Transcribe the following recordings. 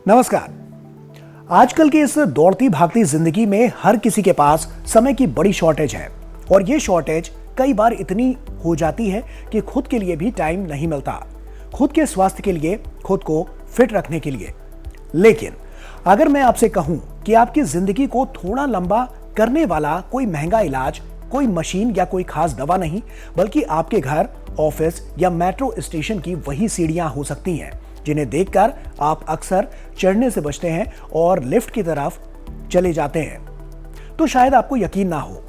नमस्कार। आजकल की इस दौड़ती भागती जिंदगी में हर किसी के पास समय की बड़ी शॉर्टेज है और ये शॉर्टेज कई बार इतनी हो जाती है कि खुद के लिए भी टाइम नहीं मिलता, खुद के स्वास्थ्य के लिए, खुद को फिट रखने के लिए। लेकिन अगर मैं आपसे कहूं कि आपकी जिंदगी को थोड़ा लंबा करने वाला कोई महंगा इलाज, कोई मशीन या कोई खास दवा नहीं, बल्कि आपके घर, ऑफिस या मेट्रो स्टेशन की वही सीढ़ियां हो सकती हैं जिन्हें देखकर आप अक्सर चढ़ने से बचते हैं और लिफ्ट की तरफ चले जाते हैं, तो शायद आपको यकीन ना हो,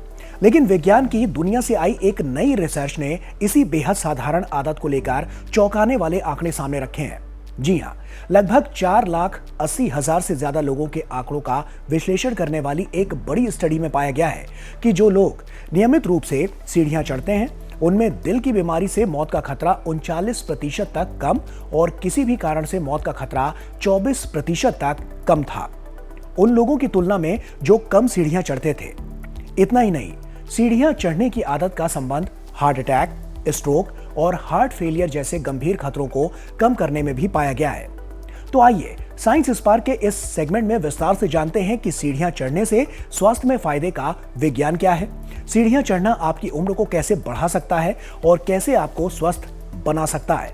लेकिन विज्ञान की दुनिया से आई एक नई रिसर्च ने इसी बेहद साधारण आदत को लेकर चौंकाने वाले आंकड़े सामने रखे हैं। जी हां, लगभग 4,80,000 से ज्यादा लोगों के आंकड़ों का विश्लेषण करने वाली एक बड़ी स्टडी में पाया गया है कि जो लोग नियमित रूप से सीढ़ियां चढ़ते हैं उनमें दिल की बीमारी से मौत का खतरा 39% तक कम और किसी भी कारण से मौत का खतरा 24% तक कम था उन लोगों की तुलना में जो कम सीढ़ियां चढ़ते थे। इतना ही नहीं, सीढ़ियां चढ़ने की आदत का संबंध हार्ट अटैक, स्ट्रोक और हार्ट फेलियर जैसे गंभीर खतरों को कम करने में भी पाया गया है। तो आइए साइंस स्पार्क के इस सेगमेंट में विस्तार से जानते हैं कि सीढ़ियां चढ़ने से स्वास्थ्य में फायदे का विज्ञान क्या है, सीढ़ियां चढ़ना आपकी उम्र को कैसे बढ़ा सकता है और कैसे आपको स्वस्थ बना सकता है।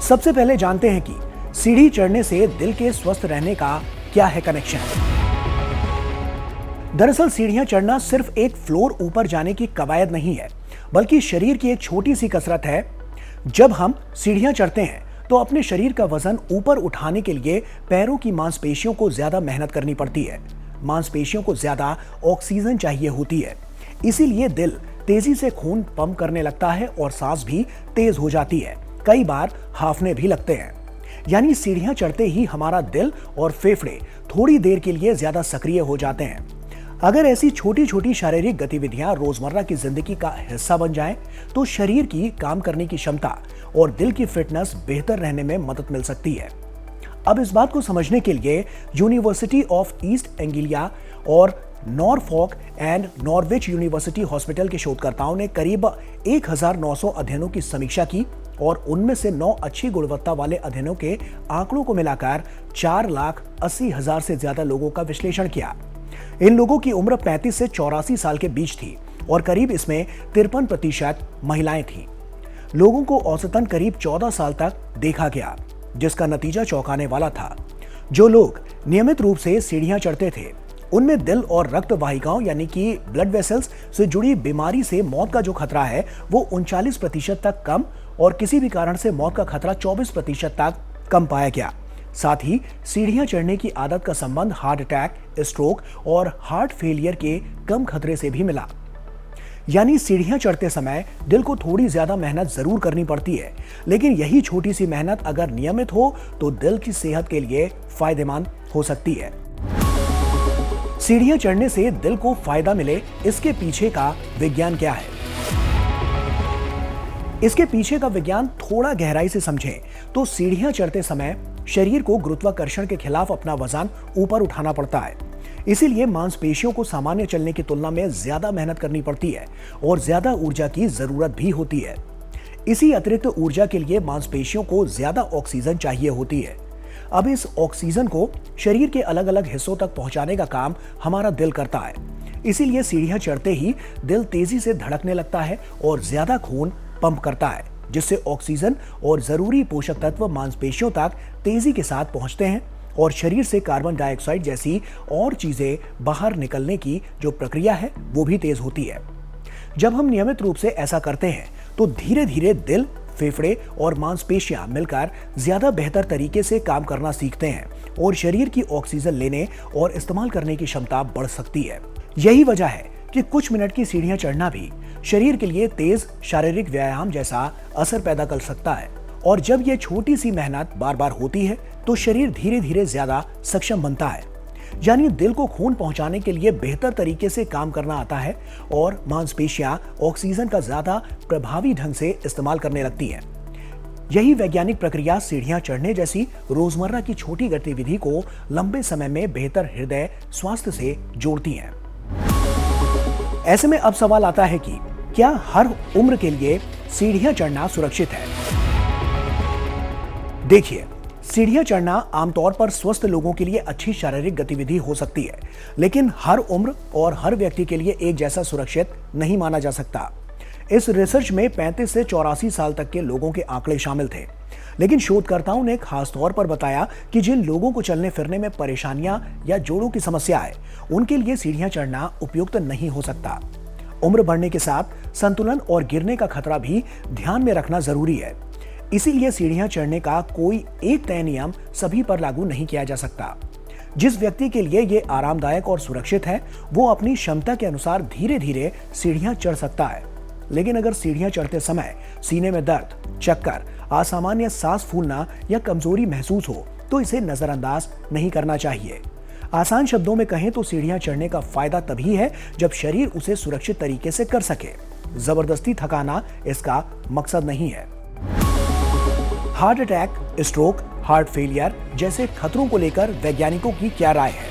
सबसे पहले जानते हैं कि सीढ़ी चढ़ने से दिल के स्वस्थ रहने का क्या है कनेक्शन। दरअसल सीढ़ियां चढ़ना सिर्फ एक फ्लोर ऊपर जाने की कवायद नहीं है, बल्कि शरीर की एक छोटी सी कसरत है। जब हम सीढ़ियां चढ़ते हैं तो अपने शरीर का वजन ऊपर उठाने के लिए पैरों की मांसपेशियों को ज्यादा मेहनत करनी पड़ती है। मांसपेशियों को ज्यादा ऑक्सीजन चाहिए होती है, इसीलिए दिल तेजी से खून पंप करने लगता है और सांस भी तेज हो जाती है, कई बार हांफने भी लगते हैं। यानी सीढ़ियां चढ़ते ही हमारा दिल और फेफड़े थोड़ी देर के लिए ज्यादा सक्रिय हो जाते हैं। अगर ऐसी छोटी छोटी शारीरिक गतिविधियां रोजमर्रा की जिंदगी का हिस्सा बन जाएं, तो शरीर की काम करने की क्षमता और दिल की फिटनेस बेहतर रहने में मदद मिल सकती है। अब इस बात को समझने के लिए यूनिवर्सिटी ऑफ ईस्ट एंग्लिया और Norfolk and Norwich university hospital के शोधकर्ताओं ने करीब 1900 अध्ययनों की समीक्षा की और उनमें से 9 अच्छी गुणवत्ता वाले अध्ययनों के आंकड़ों को मिलाकर 4,80,000 से ज्यादा लोगों का विश्लेषण किया। इन लोगों की उम्र 35 से 84 साल के बीच थी और करीब इसमें 53% महिलाएं थीं। लोगों को औसतन करीब 14 साल तक देखा गया, जिसका नतीजा चौंकाने वाला था। जो लोग नियमित रूप से सीढ़ियां चढ़ते थे उनमें दिल और रक्त वाहिकाओं यानी कि ब्लड वेसल्स से जुड़ी बीमारी से मौत का जो खतरा है वो 39% तक कम और किसी भी कारण से मौत का खतरा 24% तक कम पाया गया। साथ ही सीढ़ियां चढ़ने की आदत का संबंध हार्ट अटैक, स्ट्रोक और हार्ट फेलियर के कम खतरे से भी मिला। यानी सीढ़ियां चढ़ते समय दिल को थोड़ी ज्यादा मेहनत जरूर करनी पड़ती है, लेकिन यही छोटी सी मेहनत अगर नियमित हो तो दिल की सेहत के लिए फायदेमंद हो सकती है। सीढ़ियां चढ़ने से दिल को फायदा मिले, इसके पीछे का विज्ञान क्या है? इसके पीछे का विज्ञान थोड़ा गहराई से समझें तो सीढ़ियां चढ़ते समय शरीर को गुरुत्वाकर्षण के खिलाफ अपना वजन ऊपर उठाना पड़ता है। इसीलिए मांसपेशियों को सामान्य चलने की तुलना में ज्यादा मेहनत करनी पड़ती है और ज्यादा ऊर्जा की जरूरत भी होती है। इसी अतिरिक्त ऊर्जा के लिए मांसपेशियों को ज्यादा ऑक्सीजन चाहिए होती है। अब इस ऑक्सीजन को शरीर के अलग अलग हिस्सों तक पहुंचाने का काम हमारा दिल करता है। इसीलिए सीढ़ियां चढ़ते ही दिल तेजी से धड़कने लगता है और ज्यादा खून पंप करता है, जिससे ऑक्सीजन और जरूरी पोषक तत्व मांसपेशियों तक तेजी के साथ पहुंचते हैं और शरीर से कार्बन डाइऑक्साइड जैसी और चीजें बाहर निकलने की जो प्रक्रिया है वो भी तेज होती है। जब हम नियमित रूप से ऐसा करते हैं तो धीरे धीरे दिल, फेफड़े और मांसपेशियां मिलकर ज्यादा बेहतर तरीके से काम करना सीखते हैं और शरीर की ऑक्सीजन लेने और इस्तेमाल करने की क्षमता बढ़ सकती है। यही वजह है कि कुछ मिनट की सीढ़ियां चढ़ना भी शरीर के लिए तेज शारीरिक व्यायाम जैसा असर पैदा कर सकता है और जब ये छोटी सी मेहनत बार बार होती है तो शरीर धीरे धीरे ज्यादा सक्षम बनता है। यानी दिल को खून पहुंचाने के लिए बेहतर तरीके से काम करना आता है और मांसपेशियां ऑक्सीजन का ज्यादा प्रभावी ढंग से इस्तेमाल करने लगती हैं। यही वैज्ञानिक प्रक्रिया सीढ़ियां चढ़ने जैसी रोजमर्रा की छोटी गतिविधि को लंबे समय में बेहतर हृदय स्वास्थ्य से जोड़ती है। ऐसे में अब सवाल आता है कि क्या हर उम्र के लिए सीढ़ियां चढ़ना सुरक्षित है? देखिए, सीढ़ियां चढ़ना आमतौर पर स्वस्थ लोगों के लिए अच्छी शारीरिक गतिविधि हो सकती है, लेकिन हर उम्र और हर व्यक्ति के लिए एक जैसा सुरक्षित नहीं माना जा सकता। इस रिसर्च में 35 से 84 साल तक के लोगों के आंकड़े शामिल थे, लेकिन शोधकर्ताओं ने खास तौर पर बताया कि जिन लोगों को चलने फिरने में परेशानियां या जोड़ों की समस्या है, उनके लिए सीढ़ियां चढ़ना उपयुक्त नहीं हो सकता। उम्र बढ़ने के साथ संतुलन और गिरने का खतरा भी ध्यान में रखना जरूरी है। इसीलिए सीढ़ियां चढ़ने का कोई एक तय नियम सभी पर लागू नहीं किया जा सकता। जिस व्यक्ति के लिए ये आरामदायक और सुरक्षित है, वो अपनी क्षमता के अनुसार धीरे धीरे सीढ़ियां चढ़ सकता है। लेकिन अगर सीढ़ियां चढ़ते समय सीने में दर्द, चक्कर, असामान्य सांस फूलना या कमजोरी महसूस हो तो इसे नजरअंदाज नहीं करना चाहिए। आसान शब्दों में कहें तो सीढ़ियां चढ़ने का फायदा तभी है जब शरीर उसे सुरक्षित तरीके से कर सके। जबरदस्ती थकाना इसका मकसद नहीं है। Heart attack, stroke, heart failure जैसे खतरों को लेकर वैज्ञानिकों की क्या राय है?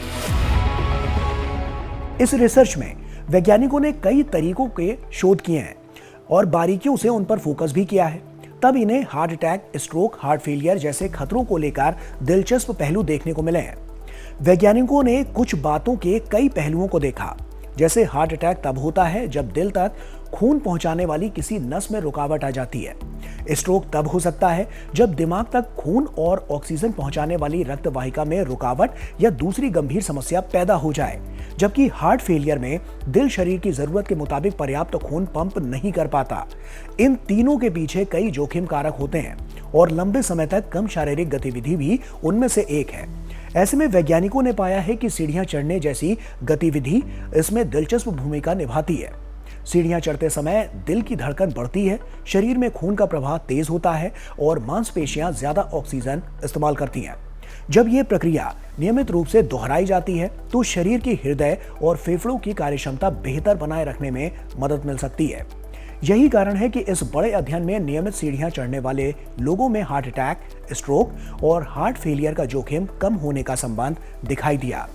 इस रिसर्च में वैज्ञानिकों ने कई तरीकों के शोध किए हैं और बारीकियों से उन पर फोकस भी किया है। तब इन्हें heart attack, stroke, heart failure जैसे खतरों को लेकर दिलचस्प पहलू देखने को मिले हैं। वैज्ञानिकों ने कुछ बातों के कई पहलुओं को देखा, जैसे हार्ट अटैक तब होता है जब दिल तक खून पहुंचाने वाली किसी नस में रुकावट आ जाती है। स्ट्रोक तब हो सकता है जब दिमाग तक खून और ऑक्सीजन पहुंचाने वाली रक्त वाहिका में रुकावट या दूसरी गंभीर समस्या पैदा हो जाए। जबकि हार्ट फेलियर में दिल शरीर की जरूरत के मुताबिक पर्याप्त खून पंप नहीं कर पाता। इन तीनों के पीछे कई जोखिम कारक होते हैं और लंबे समय तक कम शारीरिक गतिविधि भी उनमें से एक है। ऐसे में वैज्ञानिकों ने पाया है कि सीढ़ियां चढ़ने जैसी गतिविधि इसमें दिलचस्प भूमिका निभाती है। सीढ़ियां चढ़ते समय दिल की धड़कन बढ़ती है, शरीर में खून का प्रवाह तेज होता है और मांसपेशियां ज्यादा ऑक्सीजन इस्तेमाल करती हैं। जब यह प्रक्रिया नियमित रूप से दोहराई जाती है तो शरीर की हृदय और फेफड़ों की कार्यक्षमता बेहतर बनाए रखने में मदद मिल सकती है। यही कारण है कि इस बड़े अध्ययन में नियमित सीढ़ियां चढ़ने वाले लोगों में हार्ट अटैक, स्ट्रोक और हार्ट फेलियर का जोखिम कम होने का संबंध दिखाई दिया।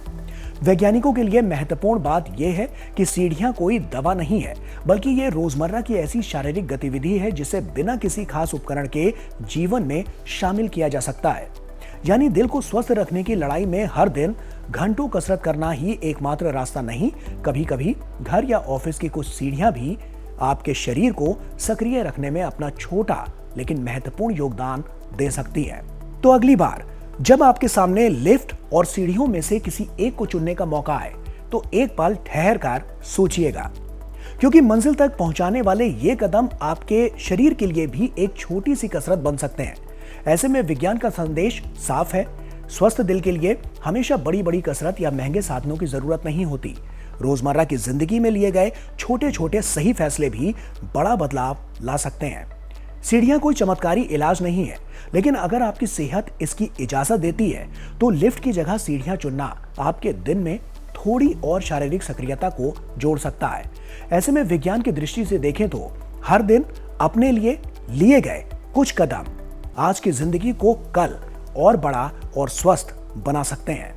वैज्ञानिकों के लिए महत्वपूर्ण बात यह है कि सीढ़ियां कोई दवा नहीं है, बल्कि ये रोजमर्रा की ऐसी शारीरिक गतिविधि है जिसे बिना किसी खास उपकरण के जीवन में शामिल किया जा सकता है। यानी दिल को स्वस्थ रखने की लड़ाई में हर दिन घंटों कसरत करना ही एकमात्र रास्ता नहीं। कभी कभी घर या ऑफिस की कुछ सीढ़ियां भी आपके शरीर को सक्रिय रखने में अपना छोटा लेकिन महत्वपूर्ण योगदान दे सकती है। तो अगली बार जब आपके सामने लिफ्ट और सीढ़ियों में से किसी एक को चुनने का मौका आए तो एक पल ठहर कर सोचिएगा, क्योंकि मंजिल तक पहुंचाने वाले ये कदम आपके शरीर के लिए भी एक छोटी सी कसरत बन सकते हैं। ऐसे में विज्ञान का संदेश साफ है, स्वस्थ दिल के लिए हमेशा बड़ी बड़ी कसरत या महंगे साधनों की जरूरत नहीं होती। रोजमर्रा की जिंदगी में लिए गए छोटे छोटे सही फैसले भी बड़ा बदलाव ला सकते हैं। सीढ़ियां कोई चमत्कारी इलाज नहीं है, लेकिन अगर आपकी सेहत इसकी इजाजत देती है तो लिफ्ट की जगह सीढ़ियां चुनना आपके दिन में थोड़ी और शारीरिक सक्रियता को जोड़ सकता है। ऐसे में विज्ञान की दृष्टि से देखें तो हर दिन अपने लिए गए कुछ कदम आज की जिंदगी को कल और बड़ा और स्वस्थ बना सकते हैं।